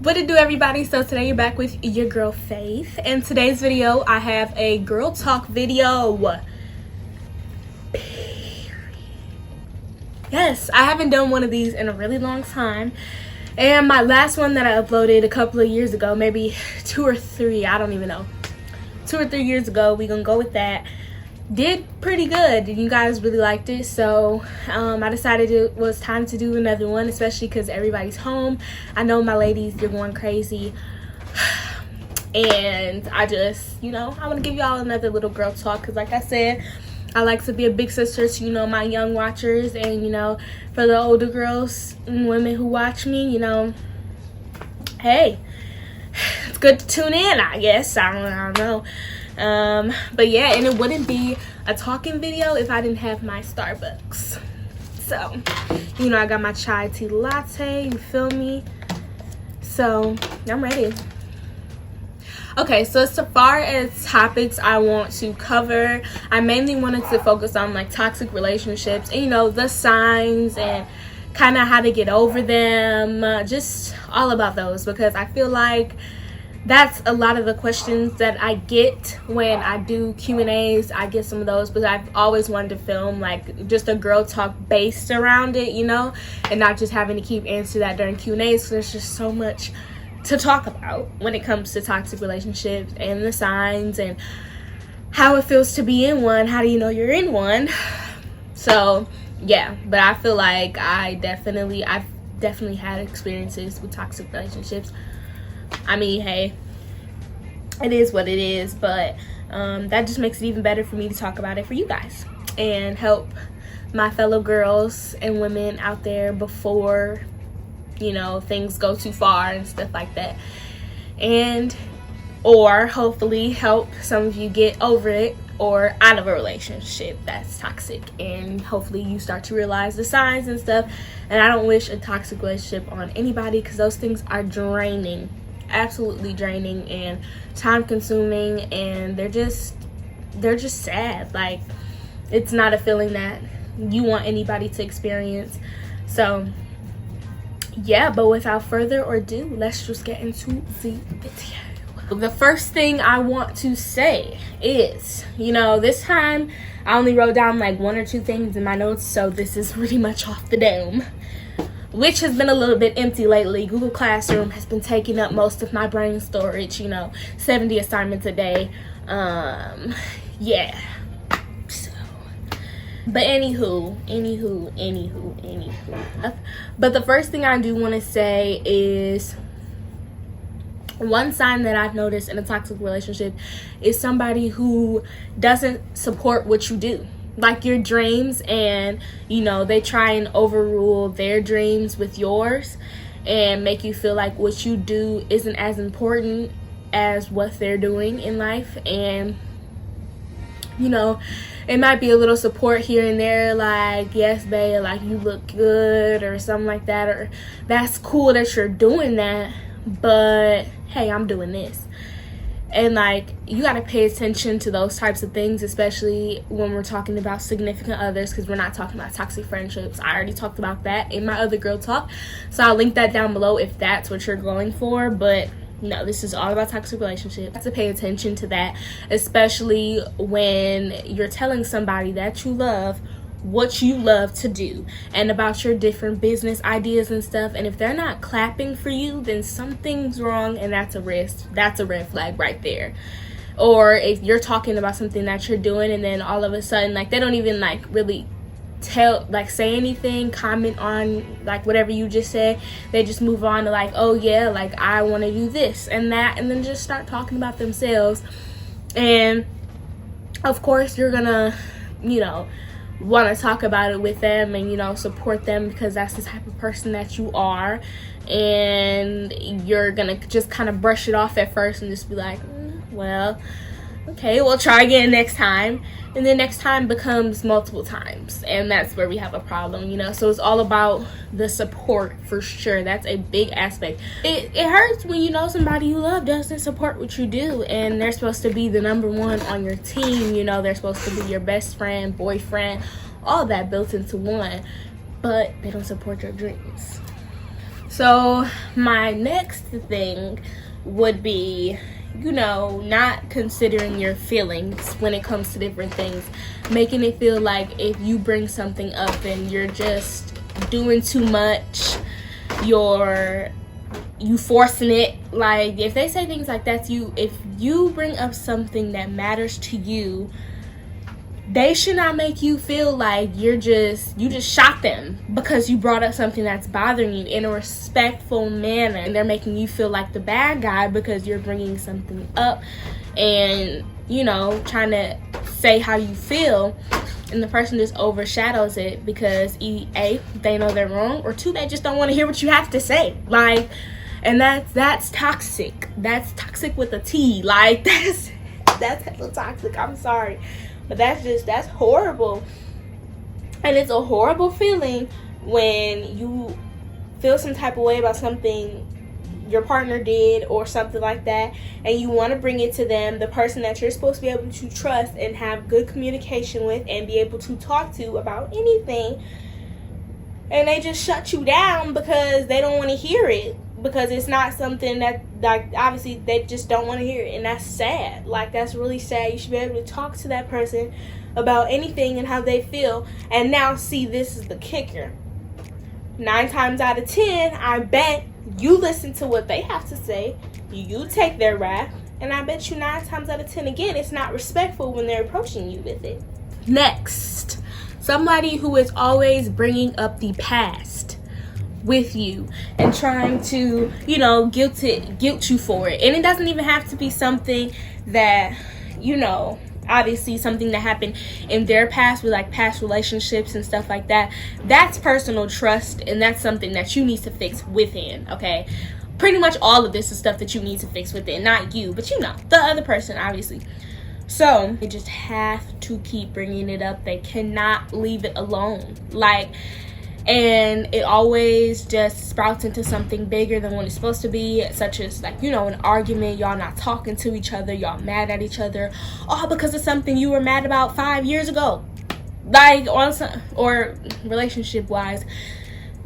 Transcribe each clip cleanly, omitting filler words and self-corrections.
What it do, everybody? So today you're back with your girl Faith. In today's video I have a girl talk video. Yes, I haven't done one of these in a really long time, and my last one that I uploaded a couple of years ago, maybe 2 or 3, I don't even know, 2 or 3 years ago, we gonna go with that, did pretty good. You guys really liked it, so I decided it was time to do another one, especially because everybody's home. I know my ladies, you're going crazy, and I just, I want to give y'all another little girl talk, because like I said, I like to be a big sister to, my young watchers, and, for the older girls and women who watch me, hey, it's good to tune in, I guess. I don't know. But yeah, and it wouldn't be a talking video if I didn't have my Starbucks. So, I got my chai tea latte, you feel me? So, I'm ready. Okay, so as far as topics I want to cover, I mainly wanted to focus on like toxic relationships and the signs and kind of how to get over them, just all about those, because I feel like that's a lot of the questions that I get when I do Q&As. I get some of those, but I've always wanted to film like just a girl talk based around it, and not just having to keep answer that during Q&As, because there's just so much to talk about when it comes to toxic relationships and the signs and how it feels to be in one. How do you know you're in one? So yeah, but I feel like I've definitely had experiences with toxic relationships. I mean, hey, it is what it is, but that just makes it even better for me to talk about it for you guys and help my fellow girls and women out there before things go too far and stuff like that, and or hopefully help some of you get over it or out of a relationship that's toxic, and hopefully you start to realize the signs and stuff. And I don't wish a toxic relationship on anybody, because those things are draining, absolutely draining and time consuming, and they're just sad. Like, it's not a feeling that you want anybody to experience. So yeah, but without further ado, let's just get into the video. The first thing I want to say is, this time I only wrote down like 1 or 2 things in my notes, so this is pretty much off the dome, which has been a little bit empty lately. Google Classroom has been taking up most of my brain storage, 70 assignments a day. Yeah. But anywho. But the first thing I do want to say is, one sign that I've noticed in a toxic relationship is somebody who doesn't support what you do, like your dreams, and they try and overrule their dreams with yours and make you feel like what you do isn't as important as what they're doing in life. And it might be a little support here and there, like, yes babe, like, you look good or something like that, or that's cool that you're doing that, but hey, I'm doing this. And like, you got to pay attention to those types of things, especially when we're talking about significant others, because we're not talking about toxic friendships. I already talked about that in my other girl talk, so I'll link that down below if that's what you're going for. But no, this is all about toxic relationships. You have to pay attention to that, especially when you're telling somebody that you love what you love to do and about your different business ideas and stuff. And if they're not clapping for you, then something's wrong, and that's a red flag right there. Or if you're talking about something that you're doing, and then all of a sudden, like, they don't even like really say anything, comment on like whatever you just said, they just move on to like, oh yeah, like, I want to do this and that, and then just start talking about themselves. And of course you're gonna want to talk about it with them and support them, because that's the type of person that you are. And you're gonna just kind of brush it off at first and just be like, well, okay, we'll try again next time. And then next time becomes multiple times, and that's where we have a problem, So it's all about the support, for sure. That's a big aspect. It hurts when somebody you love doesn't support what you do, and they're supposed to be the number one on your team. They're supposed to be your best friend, boyfriend, all that built into one, but they don't support your dreams. So my next thing would be, you know, not considering your feelings when it comes to different things, making it feel like if you bring something up and you're just doing too much, you forcing it. Like, if they say things like that to you, if you bring up something that matters to you, they should not make you feel like you just shot them because you brought up something that's bothering you in a respectful manner, and they're making you feel like the bad guy because you're bringing something up and, you know, trying to say how you feel, and the person just overshadows it because A, they know they're wrong, or 2, they just don't want to hear what you have to say. Like, and that's toxic. That's toxic with a T. Like, that's hella toxic. I'm sorry. But that's horrible. And it's a horrible feeling when you feel some type of way about something your partner did or something like that, and you want to bring it to them, the person that you're supposed to be able to trust and have good communication with and be able to talk to about anything, and they just shut you down because they don't want to hear it, because it's not something that, like, obviously they just don't want to hear it, and that's sad. Like, that's really sad. You should be able to talk to that person about anything and how they feel. And now, see, this is the kicker. 9 times out of 10, I bet you listen to what they have to say, you take their wrath, and I bet you 9 times out of 10 again, it's not respectful when they're approaching you with it. Next, somebody who is always bringing up the past with you and trying to, you know, guilt you for it. And it doesn't even have to be something that, you know, obviously something that happened in their past with, like, past relationships and stuff like that. That's personal trust, and that's something that you need to fix within, okay? Pretty much all of this is stuff that you need to fix within, not you, but, you know, the other person, obviously. So they just have to keep bringing it up. They cannot leave it alone. Like, and it always just sprouts into something bigger than what it's supposed to be, such as, like, you know, an argument, y'all not talking to each other, y'all mad at each other, all because of something you were mad about 5 years ago. Like, or relationship wise,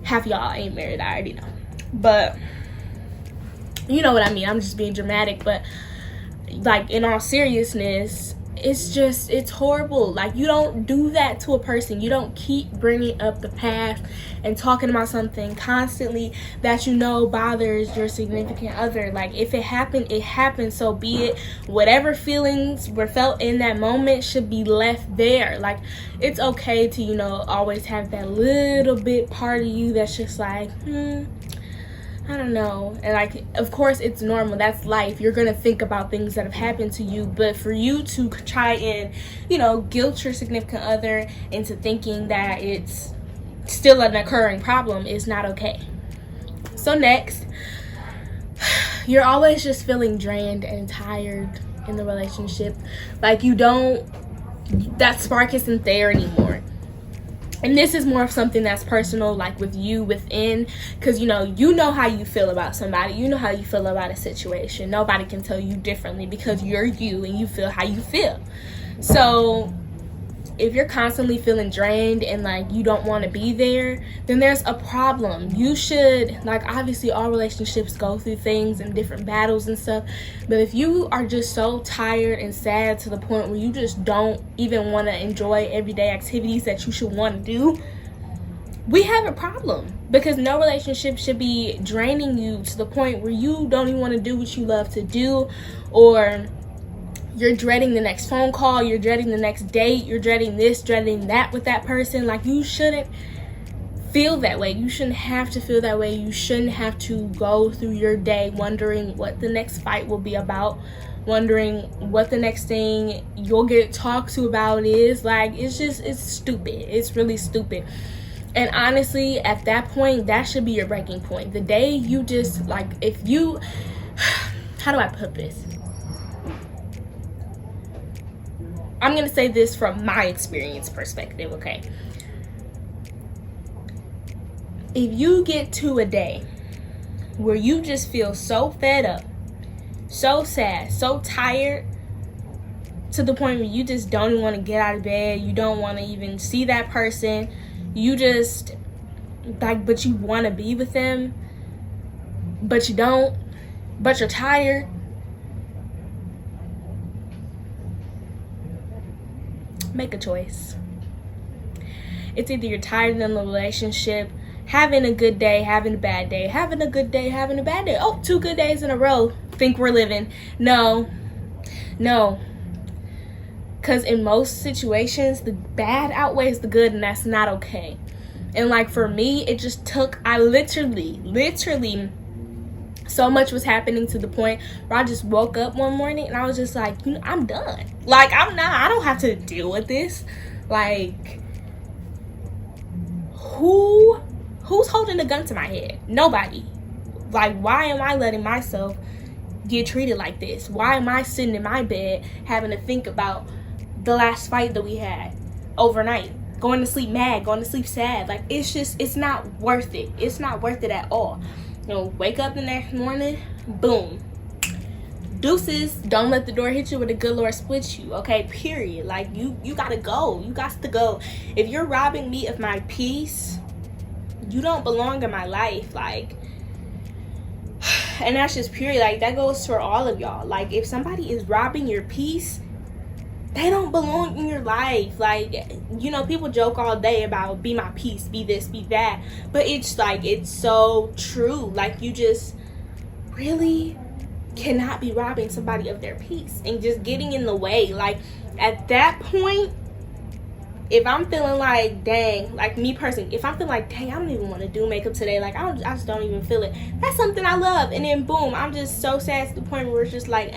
half y'all ain't married, I already know, but you know what I mean. I'm just being dramatic, but, like, in all seriousness, it's horrible. Like, you don't do that to a person. You don't keep bringing up the past and talking about something constantly that you know bothers your significant other. Like, if it happened, it happened, so be it. Whatever feelings were felt in that moment should be left there. Like, it's okay to, you know, always have that little bit part of you that's just like, I don't know. And, like, of course it's normal, that's life, you're gonna think about things that have happened to you, but for you to try and, you know, guilt your significant other into thinking that it's still an occurring problem is not okay. So next, you're always just feeling drained and tired in the relationship. Like, that spark isn't there anymore. And this is more of something that's personal, like with you within, because, you know how you feel about somebody. You know how you feel about a situation. Nobody can tell you differently because you're you and you feel how you feel. So if you're constantly feeling drained and, like, you don't want to be there, then there's a problem. You should, like, obviously all relationships go through things and different battles and stuff, but if you are just so tired and sad to the point where you just don't even want to enjoy everyday activities that you should want to do, we have a problem, because no relationship should be draining you to the point where you don't even want to do what you love to do, or you're dreading the next phone call, you're dreading the next date, you're dreading this, dreading that with that person. Like, you shouldn't feel that way. You shouldn't have to feel that way. You shouldn't have to go through your day wondering what the next fight will be about, wondering what the next thing you'll get talked to about is. Like, it's stupid. It's really stupid. And honestly, at that point, that should be your breaking point. The day you just, like, if you, how do I put this? I'm going to say this from my experience perspective, okay? If you get to a day where you just feel so fed up, so sad, so tired, to the point where you just don't even want to get out of bed, you don't want to even see that person, you just, like, but you want to be with them, but you don't, but you're tired. Make a choice. It's either you're tired in the relationship, having a good day, having a bad day, having a good day, having a bad day. Oh, 2 good days in a row. Think we're living. No. Because in most situations, the bad outweighs the good, and that's not okay. And like for me, it just took, I literally, so much was happening to the point where I just woke up one morning and I was just like, I'm done. Like, I don't have to deal with this. Like, who's holding a gun to my head? Nobody. Like, why am I letting myself get treated like this? Why am I sitting in my bed having to think about the last fight that we had overnight? Going to sleep mad, going to sleep sad. Like, it's not worth it. It's not worth it at all. Wake up the next morning, boom. Deuces. Don't let the door hit you where the good Lord splits you, okay? Period. Like, you gotta go. You got to go. If you're robbing me of my peace, you don't belong in my life. Like, and that's just period. Like, that goes for all of y'all. Like, if somebody is robbing your peace, they don't belong in your life. Like, people joke all day about be my peace, be this, be that, but it's like, it's so true. Like, you just really cannot be robbing somebody of their peace and just getting in the way. Like, at that point, if I'm feeling like, dang, like me personally, if I'm feeling like, dang, I don't even want to do makeup today, like I just don't even feel it, that's something I love, and then boom, I'm just so sad to the point where it's just like,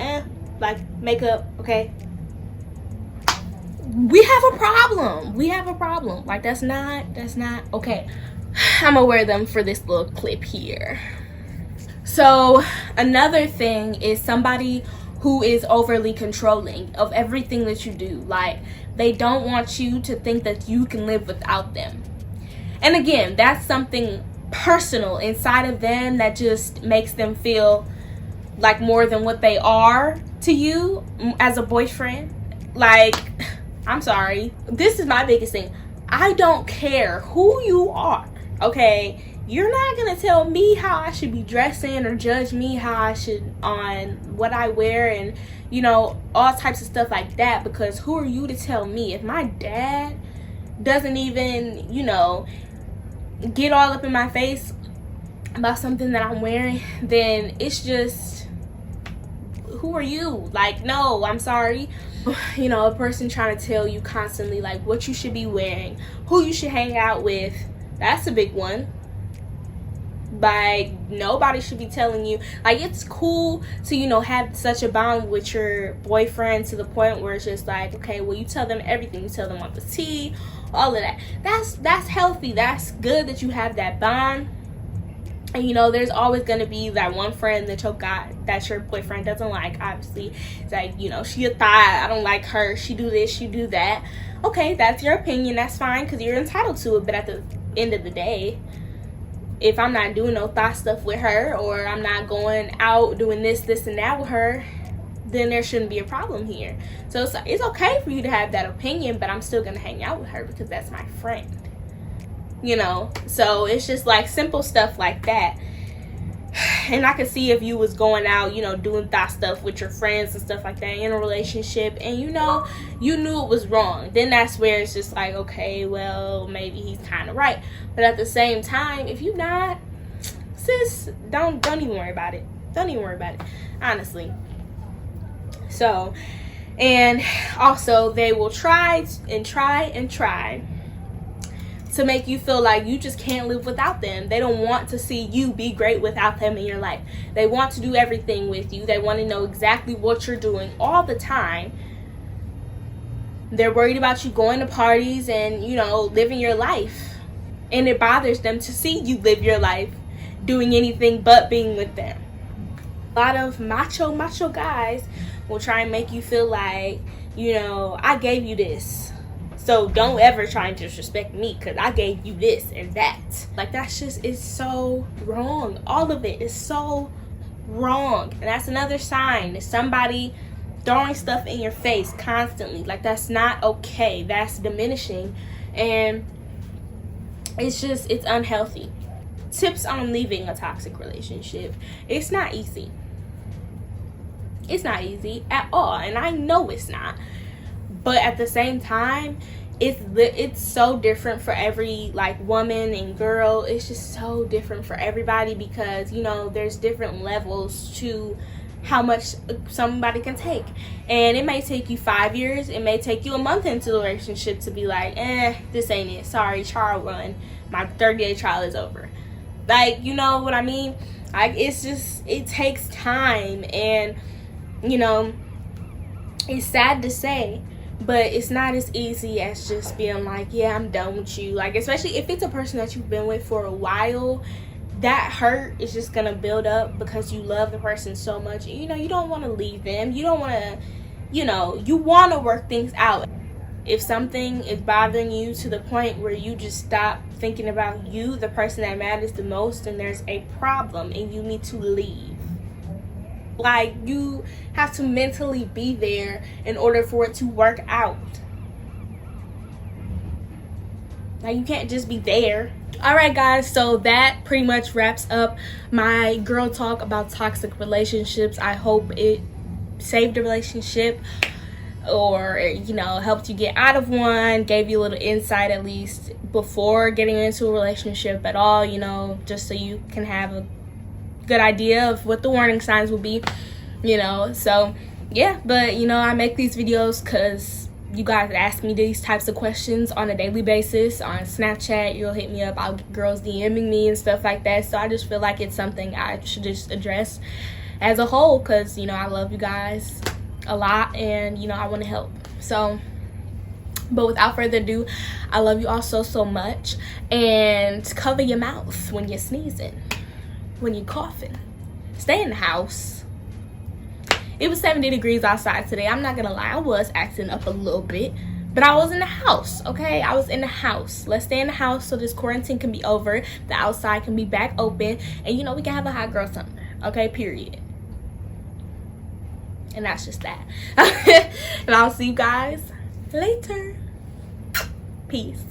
like, makeup, okay, we have a problem. Like, that's not okay. I'm gonna wear them for this little clip here. So another thing is somebody who is overly controlling of everything that you do. Like, they don't want you to think that you can live without them. And again, that's something personal inside of them that just makes them feel like more than what they are to you as a boyfriend. Like, I'm sorry, this is my biggest thing. I don't care who you are, okay? You're not gonna tell me how I should be dressing or judge me how I should on what I wear and all types of stuff like that, because who are you to tell me? If my dad doesn't even get all up in my face about something that I'm wearing, then it's just, who are you? Like, no, I'm sorry. A person trying to tell you constantly like what you should be wearing, who you should hang out with, that's a big one. Like, nobody should be telling you. Like, it's cool to have such a bond with your boyfriend to the point where it's just like, okay, well, you tell them everything, you tell them what the tea, all of that. That's healthy. That's good that you have that bond. And there's always gonna be that one friend that your boyfriend doesn't like. Obviously, it's like, she a thot, I don't like her, she do this, she do that. Okay, that's your opinion, that's fine, because you're entitled to it. But at the end of the day, if I'm not doing no thought stuff with her, or I'm not going out doing this and that with her, then there shouldn't be a problem here. So it's okay for you to have that opinion, but I'm still gonna hang out with her because that's my friend. So it's just like simple stuff like that. And I could see if you was going out, doing thought stuff with your friends and stuff like that in a relationship, and you knew it was wrong, then that's where it's just like, okay, well, maybe he's kind of right. But at the same time, if you're not, sis, don't even worry about it. Don't even worry about it, honestly. So, and also, they will try to make you feel like you just can't live without them. They don't want to see you be great without them in your life. They want to do everything with you. They want to know exactly what you're doing all the time. They're worried about you going to parties and, living your life. And it bothers them to see you live your life doing anything but being with them. A lot of macho guys will try and make you feel like, I gave you this, so don't ever try and disrespect me because I gave you this and that. Like, that's just, it's so wrong. All of it is so wrong. And that's another sign. Is somebody throwing stuff in your face constantly. Like, that's not okay. That's diminishing. And it's unhealthy tips on leaving a toxic relationship. It's not easy. It's not easy at all, and I know it's not. But at the same time, it's so different for every like woman and girl. It's just so different for everybody, because you know there's different levels to how much somebody can take. And it may take you 5 years, it may take you a month into the relationship to be like, this ain't it, sorry, trial run, my 30-day trial is over. Like, you know what I mean? Like, it's just, it takes time. And you know, it's sad to say, but it's not as easy as just being like, yeah, I'm done with you. Like, especially if it's a person that you've been with for a while, that hurt is just gonna build up because you love the person so much. You know, you don't want to leave them. You don't want to, you know, you want to work things out. If something is bothering you to the point where you just stop thinking about you, the person that matters the most, then there's a problem and you need to leave. Like, you have to mentally be there in order for it to work out. Like, you can't just be there. Alright guys, so that pretty much wraps up my girl talk about toxic relationships. I hope it saved a relationship, or you know, helped you get out of one, gave you a little insight at least before getting into a relationship at all, you know, just so you can have a good idea of what the warning signs will be, you know. So yeah, but you know, I make these videos because you guys ask me these types of questions on a daily basis. On Snapchat, you'll hit me up, I'll get girls DMing me and stuff like that. So I just feel like it's something I should just address as a whole, because you know, I love you guys a lot and you know, I want to help. So, but without further ado, I love you all so much, and cover your mouth when you're sneezing, when you're coughing. Stay in the house. It was 70 degrees outside today. I'm not gonna lie, I was acting up a little bit, but I was in the house, okay? I was in the house. Let's stay in the house so this quarantine can be over, the outside can be back open, and you know, we can have a hot girl summer, okay? Period. And that's just that. And I'll see you guys later. Peace.